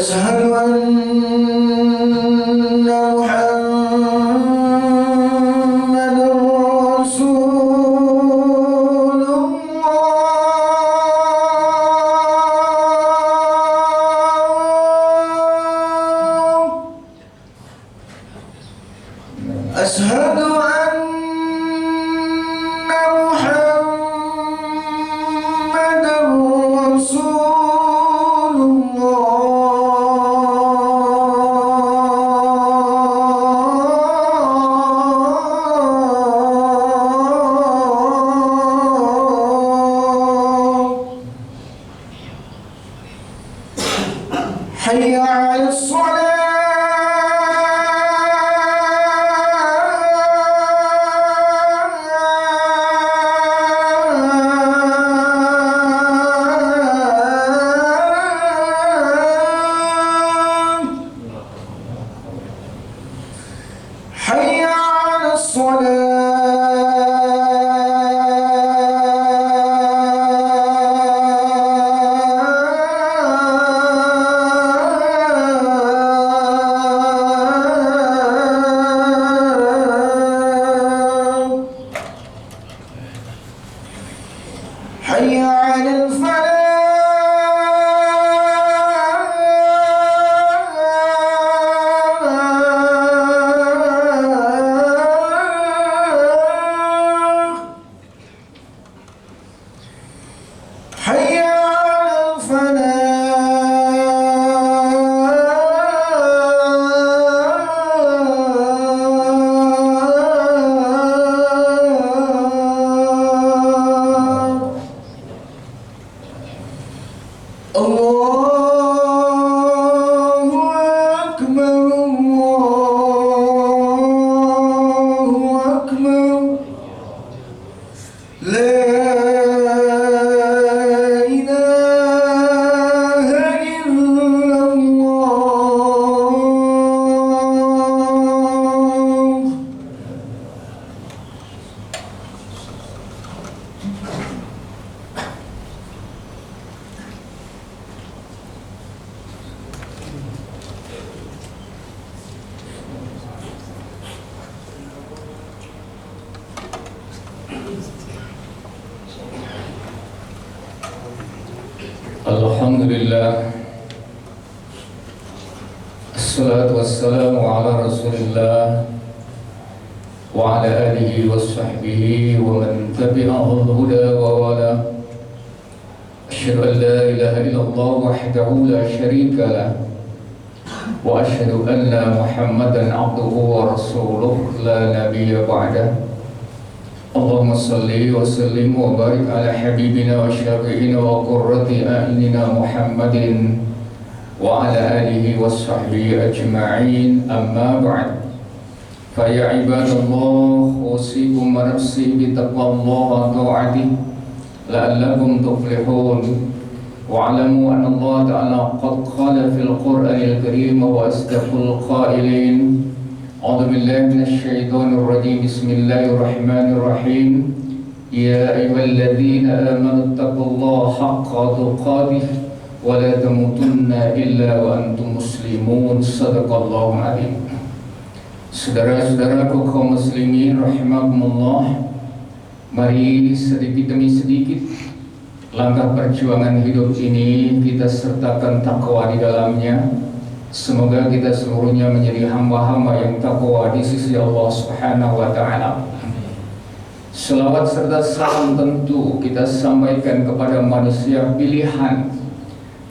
أشهد أن محمدًا رسول الله. أشهد أن محمدًا رسول الله. حي على حي على الصلاة. حي على الفلاح. حي على الفلاح. الله أكبر، الله أكبر. لا إله إلا الله. Alhamdulillah, assalatu wassalamu ala rasulillah wa ala alihi wa sahbihi wa man tabi'ahul huda wa wala. Asyhadu an la ilaha illallah wahdahu la syarika lah, wa asyhadu anna Muhammadan abduhu wa rasuluh la nabiyya ba'dah. Allahumma salli wa sallim wa barik ala habibina wa syafi'ina wa qurrati a'yunina Muhammadin wa ala alihi wa sahbihi ajma'in, amma ba'd. Fa ya ibadallah, usikum wa nafsi bi taqwallah wa ta'atih la'allakum tuflihun. Wa alamu anna Allah ta'ala qad qala fil Qur'anil Karim wa asdaqul qailin. A'udzu billahi minasy syaithanir rajim. Bismillahirrahmanirrahim. Ya ayyuhalladzina amanu taqullaha haqqa tuqatih wa la tamutunna illa wa antum muslimun. Shadaqallahul adzim. Saudara-saudaraku kaum muslimin rahimakumullah, mari sedikit demi sedikit langkah perjuangan hidup ini kita sertakan takwa di dalamnya. Semoga kita seluruhnya menjadi hamba-hamba yang takwa di sisi Allah Subhanahu wa Ta'ala. Selawat serta salam tentu kita sampaikan kepada manusia pilihan,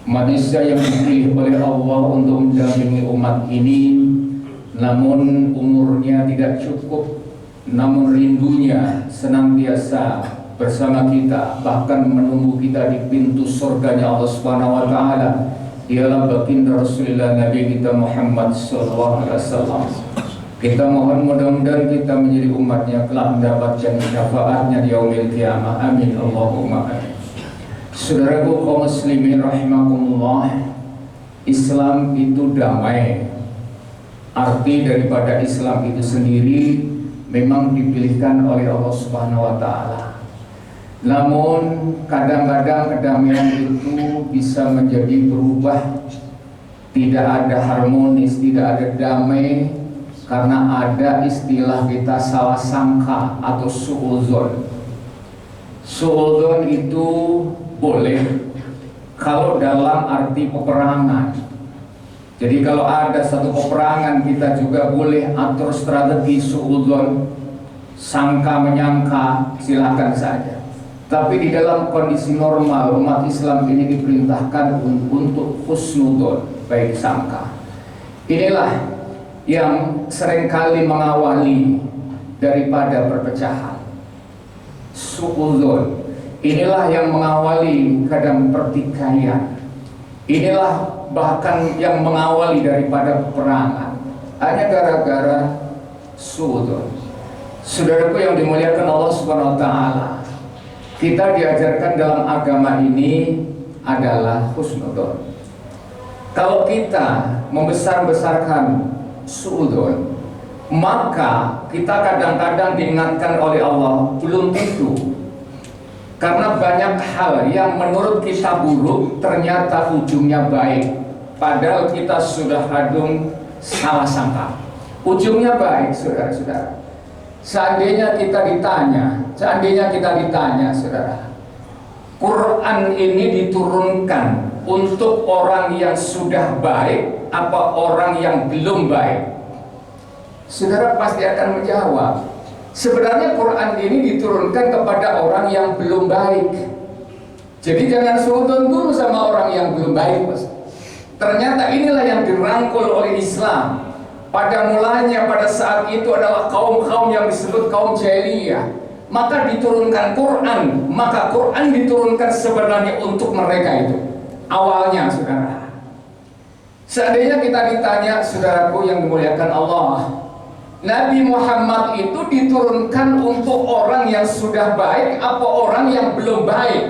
manusia yang dipilih oleh Allah untuk mendampingi umat ini, namun umurnya tidak cukup, namun rindunya senantiasa bersama kita, bahkan menunggu kita di pintu surganya Allah Subhanahu wa Ta'ala. Ialah baginda Rasulullah Nabi kita Muhammad sallallahu alaihi wasallam. Kita mohon mudah-mudahan kita menjadi umatnya kelak mendapatkan syafaatnya di yaumil qiyamah. Amin Allahumma amin. Saudaraku kaum muslimin rahimakumullah, Islam itu damai. Arti daripada Islam itu sendiri memang dipilihkan oleh Allah Subhanahu wa Ta'ala. Namun kadang-kadang kedamaian itu bisa menjadi berubah tidak ada harmonis, tidak ada damai, karena ada istilah kita salah sangka atau suudzon. Suudzon itu boleh kalau dalam arti peperangan. Jadi kalau ada satu peperangan, kita juga boleh atur strategi suudzon, sangka menyangka, silakan saja. Tapi di dalam kondisi normal, umat Islam ini diperintahkan untuk husnudzon, baik sangka. Inilah yang seringkali mengawali daripada perpecahan. Suudzon, inilah yang mengawali kadang pertikaian. Inilah bahkan yang mengawali daripada peperangan, hanya gara-gara suudzon. Saudaraku yang dimuliakan Allah Subhanahu wa taala, kita diajarkan dalam agama ini adalah husnudzon. Kalau kita membesar-besarkan suudzon, maka kita kadang-kadang diingatkan oleh Allah, belum tentu. Karena banyak hal yang menurut kita buruk ternyata ujungnya baik. Padahal kita sudah hadung salah sangka. Ujungnya baik, saudara-saudara. Seandainya kita ditanya, saudara, Quran ini diturunkan untuk orang yang sudah baik apa orang yang belum baik? Saudara pasti akan menjawab, sebenarnya Quran ini diturunkan kepada orang yang belum baik. Jadi jangan suudzon dulu sama orang yang belum baik, Mas. Ternyata inilah yang dirangkul oleh Islam. Pada mulanya pada saat itu adalah kaum-kaum yang disebut kaum jahiliyah. Maka diturunkan Quran. Maka Quran diturunkan sebenarnya untuk mereka itu. Awalnya, saudara. Seandainya kita ditanya, saudaraku yang dimuliakan Allah, Nabi Muhammad itu diturunkan untuk orang yang sudah baik apa orang yang belum baik?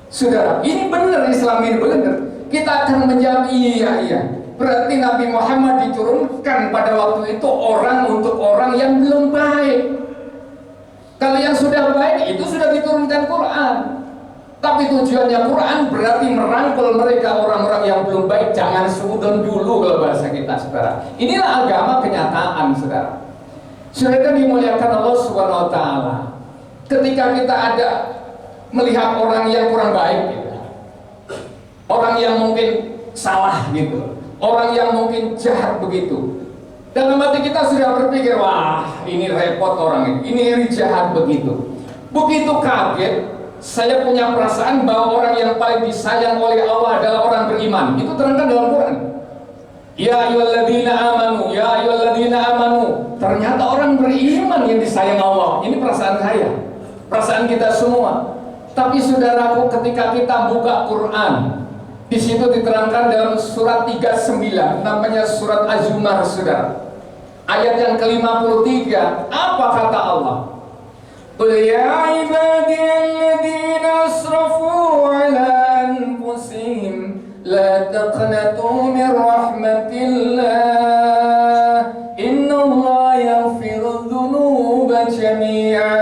Saudara, ini benar, Islam ini benar. Kita akan menjawab iya. Berarti Nabi Muhammad diturunkan pada waktu itu orang untuk orang yang belum baik. Kalau yang sudah baik itu sudah diturunkan Quran. Tapi tujuannya Quran berarti merangkul mereka orang-orang yang belum baik. Jangan suudzon dulu kalau bahasa kita, saudara. Inilah agama kenyataan, saudara. Saudara dimuliakan Allah Subhanahu wa taala. Ketika kita ada melihat orang yang kurang baik gitu. Orang yang mungkin salah gitu. Orang yang mungkin jahat begitu. Dalam hati kita sudah berpikir, wah ini repot orang ini jahat begitu. Begitu kaget, saya punya perasaan bahwa orang yang paling disayang oleh Allah adalah orang beriman. Itu terangkan dalam Quran. Ya ayyuhalladzina amanu. Ternyata orang beriman yang disayang Allah. Ini perasaan saya, perasaan kita semua. Tapi saudaraku, ketika kita buka Quran, di situ diterangkan dalam surat 39, namanya surat Az-Zumar, saudara. Ayat yang ke-53, apa kata Allah? Qul ya ibadiyalladzina asrafu ala anfusihim la taqnatu min rahmatillah innallaha yaghfiru dzunuba jami'a.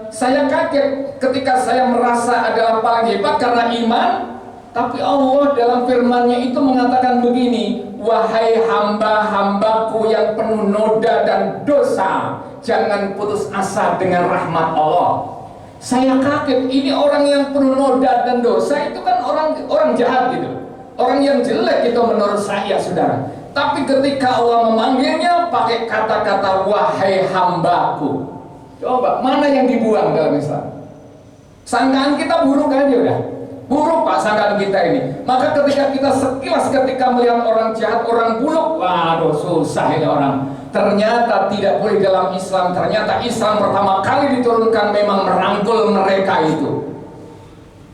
Saya kaget ketika saya merasa adalah paling hebat karena iman. Tapi Allah dalam firman-Nya itu mengatakan begini, wahai hamba-hambaku yang penuh noda dan dosa, jangan putus asa dengan rahmat Allah. Saya kaget, ini orang yang penuh noda dan dosa itu kan orang jahat gitu, orang yang jelek itu menurut saya, saudara. Tapi ketika Allah memanggilnya pakai kata-kata wahai hambaku, coba mana yang dibuang dalam Islam? Sangkaan kita buruk aja udah. Buruk pak sangkaan kita ini. Maka ketika kita sekilas ketika melihat orang jahat, orang buruk, waduh susah ini orang. Ternyata tidak boleh dalam Islam. Ternyata Islam pertama kali diturunkan memang merangkul mereka itu.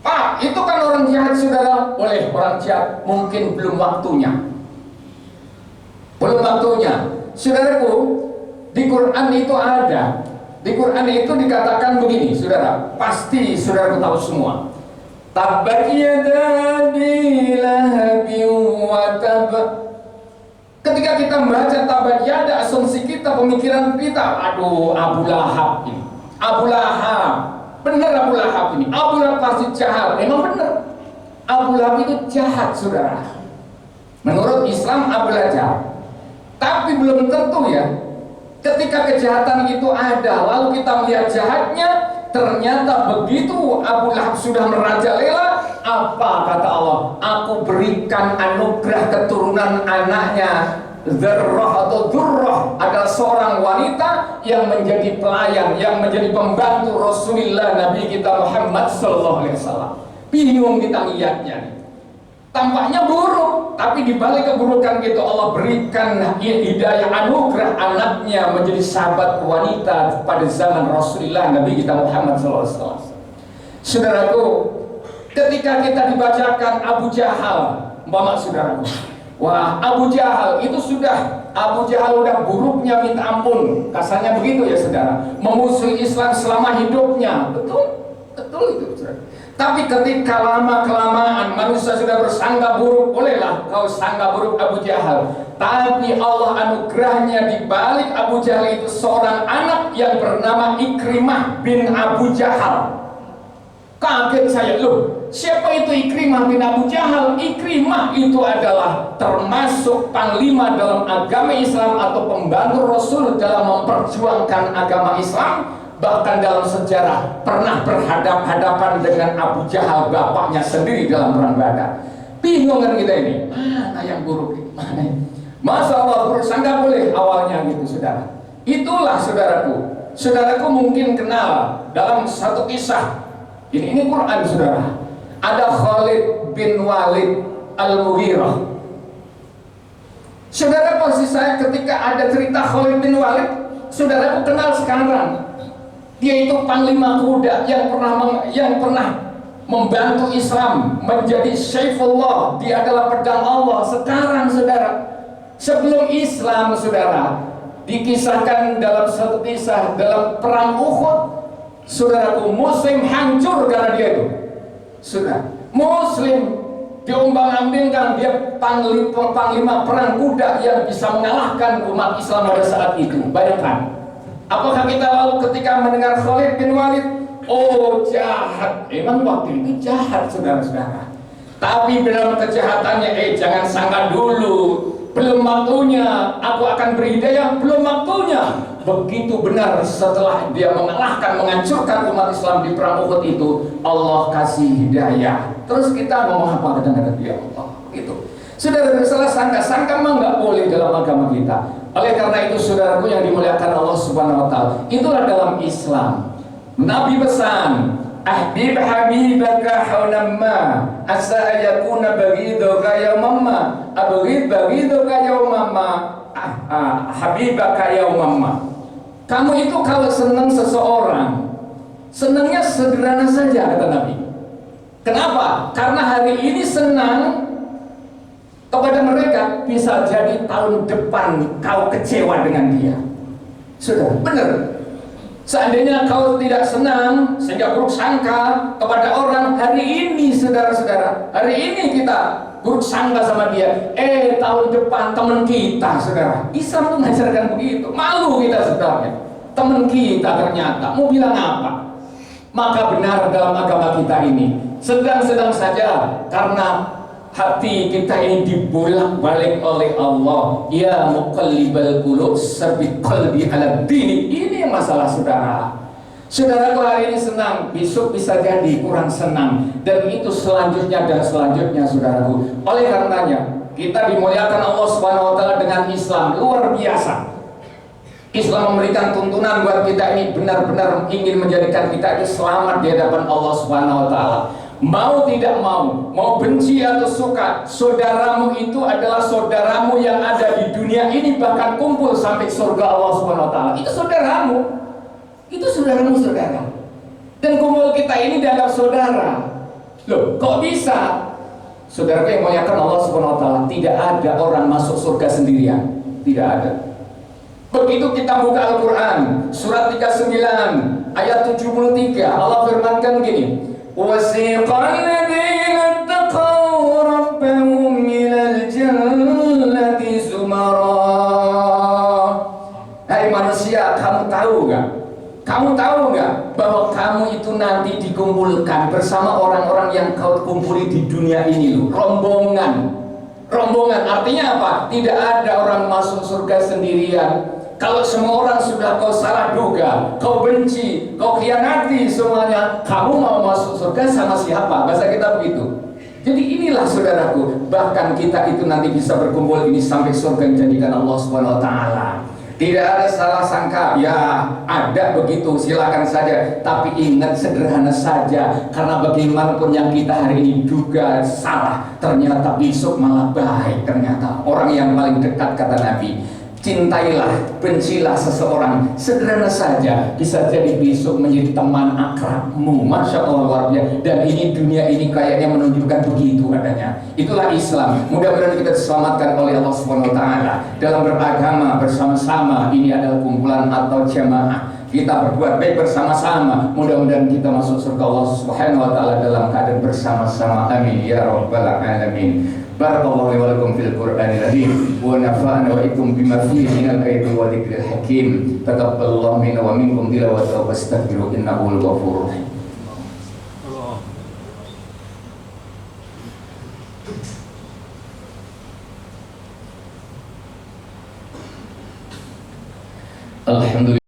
Pak, itu kan orang jahat, saudara. Boleh orang jahat, mungkin belum waktunya. Belum waktunya. Saudaraku, di Quran itu ada. Di Quran itu dikatakan begini, saudara. Pasti saudaraku tahu semua. Tabbat yada abi lahabin wa tab. Ketika kita membaca tabat yada, asumsi kita, pemikiran kita, aduh Abu Lahab ini, Abu Lahab, benar Abu Lahab ini, Abu Lahab pasti jahat. Memang benar, Abu Lahab itu jahat, saudara. Menurut Islam Abu Lahab. Tapi belum tentu ya. Ketika kejahatan itu ada, lalu kita melihat jahatnya, ternyata begitu Abu Lahab sudah merajalela, apa kata Allah? Aku berikan anugerah keturunan anaknya Dzarrah atau Dzurrah, adalah seorang wanita yang menjadi pelayan, yang menjadi pembantu Rasulullah Nabi kita Muhammad SAW. Bingung kita lihatnya. Tampaknya buruk, tapi di balik keburukan itu Allah berikan hidayah anugerah anaknya menjadi sahabat wanita pada zaman Rasulullah Nabi kita Muhammad SAW. Saudaraku, ketika kita dibacakan Abu Jahal, umpama saudaraku, wah, Abu Jahal itu Abu Jahal udah buruknya minta ampun, kasarnya begitu ya saudara, memusuhi Islam selama hidupnya, betul itu saudara. Tapi ketika lama-kelamaan manusia sudah bersangka buruk, bolehlah kau sangka buruk Abu Jahal. Tapi Allah anugerahnya di balik Abu Jahal itu seorang anak yang bernama Ikrimah bin Abu Jahal. Kaget saya, loh, siapa itu Ikrimah bin Abu Jahal? Ikrimah itu adalah termasuk panglima dalam agama Islam atau pembantu Rasul dalam memperjuangkan agama Islam. Bahkan dalam sejarah pernah berhadapan-hadapan dengan Abu Jahal, bapaknya sendiri dalam perang Badar. Bingung kan kita ini, mana yang buruk, mana yang... Masa Allah bersangka boleh awalnya gitu saudara. Itulah saudaraku mungkin kenal dalam satu kisah. Ini Quran saudara. Ada Khalid bin Walid Al-Mughirah. Saudara, posisi saya ketika ada cerita Khalid bin Walid, saudaraku kenal sekarang. Dia itu panglima kuda yang pernah membantu Islam menjadi Saifullah. Dia adalah pedang Allah. Sekarang saudara, sebelum Islam saudara, dikisahkan dalam satu kisah dalam perang Uhud, saudaraku, Muslim hancur karena dia itu. Sudah, Muslim diombang-ambingkan, dia panglima perang kuda yang bisa mengalahkan umat Islam pada saat itu. Bayangkan. Apakah kita lalu ketika mendengar Khalid bin Walid, oh jahat, emang waktu itu jahat saudara-saudara. Tapi dalam kejahatannya, jangan sangka dulu, belum waktunya, aku akan beri hidayah, belum waktunya. Begitu benar setelah dia mengalahkan, menghancurkan umat Islam di perang Uhud itu, Allah kasih hidayah. Terus kita ngomong apa kadang-kadang dia Allah, gitu. Saudara, salah sangka memang nggak boleh dalam agama kita. Oleh karena itu saudaraku yang dimuliakan Allah Subhanahu wa taala, itulah dalam Islam. Nabi pesan, "Ahbib habibaka hawlamma asa ayakuna baghiduka yawmamma abghid baghiduka yawmamma habibaka yawmamma." Kamu itu kalau senang seseorang, senangnya sederhana saja kata Nabi. Kenapa? Karena hari ini senang kepada mereka, bisa jadi tahun depan kau kecewa dengan dia. Sudah, benar. Seandainya kau tidak senang sehingga buruk sangka kepada orang, hari ini saudara-saudara, hari ini kita buruk sangka sama dia, tahun depan teman kita saudara. Islam itu mengajarkan begitu. Malu kita sebenarnya, teman kita ternyata mau bilang apa. Maka benar dalam agama kita ini sedang-sedang saja, karena hati kita ini dibolak-balik oleh Allah. Ya muqallibal qulub sabit qalbi ala dini. Ini masalah saudara. Saudaraku hari ini senang, besok bisa jadi kurang senang, dan itu selanjutnya dan selanjutnya saudaraku. Oleh karenanya kita dimuliakan Allah Subhanahu wa taala dengan Islam luar biasa. Islam memberikan tuntunan buat kita ini benar-benar ingin menjadikan kita ini selamat di hadapan Allah Subhanahu wa taala. Mau tidak mau benci atau suka, saudaramu itu adalah saudaramu yang ada di dunia ini, bahkan kumpul sampai surga Allah Subhanahu wa taala. Itu saudaramu. Itu saudaramu saudara. Dan kumpul kita ini dianggap saudara. Loh, kok bisa? Saudaraku yang muliakan Allah Subhanahu wa taala, tidak ada orang masuk surga sendirian. Tidak ada. Begitu kita buka Al-Qur'an, surat 39 ayat 73, Allah firmankan gini. وَسِيقَ الَّذِينَ اتَّقَوْا رَبَّهُمْ إِلَى الْجَنَّةِ زُمَرًا. Hai manusia, kamu tahu nggak? Kamu tahu nggak bahwa kamu itu nanti dikumpulkan bersama orang-orang yang kau kumpuli di dunia ini loh, rombongan. rombongan. Artinya apa? Tidak ada orang masuk surga sendirian. Kalau semua orang sudah kau salah duga, kau benci, kau khianati semuanya, kamu mau masuk surga sama siapa? Bahasa kita begitu. Jadi inilah saudaraku, bahkan kita itu nanti bisa berkumpul ini sampai surga yang dijadikan Allah Subhanahu wa taala. Tidak ada salah sangka, ya ada begitu, silakan saja. Tapi ingat sederhana saja, karena bagaimanapun yang kita hari ini duga salah, ternyata besok malah baik. Ternyata orang yang paling dekat kata Nabi, cintailah, bencilah seseorang, sederhana saja, bisa jadi besok menjadi teman akrabmu. Masya Allah, luar biasa. Dan ini dunia ini kayaknya menunjukkan begitu adanya. Itulah Islam. Mudah-mudahan kita diselamatkan oleh Allah Subhanahu wa taala dalam beragama bersama-sama. Ini adalah kumpulan atau jamaah. Kita berbuat baik bersama-sama. Mudah-mudahan kita masuk surga Allah Subhanahu wa taala dalam keadaan bersama-sama. Amin ya rabbal alamin. Barakallahu wa lakum fil Qur'anil azim wa nafa'ana wa ikum bima fihi minal ayati wa dzikril hakim. Taqabbalallahu minna wa minkum tilawatahu wastaghfiru innahu al-ghafurur rahim. Alhamdulillah.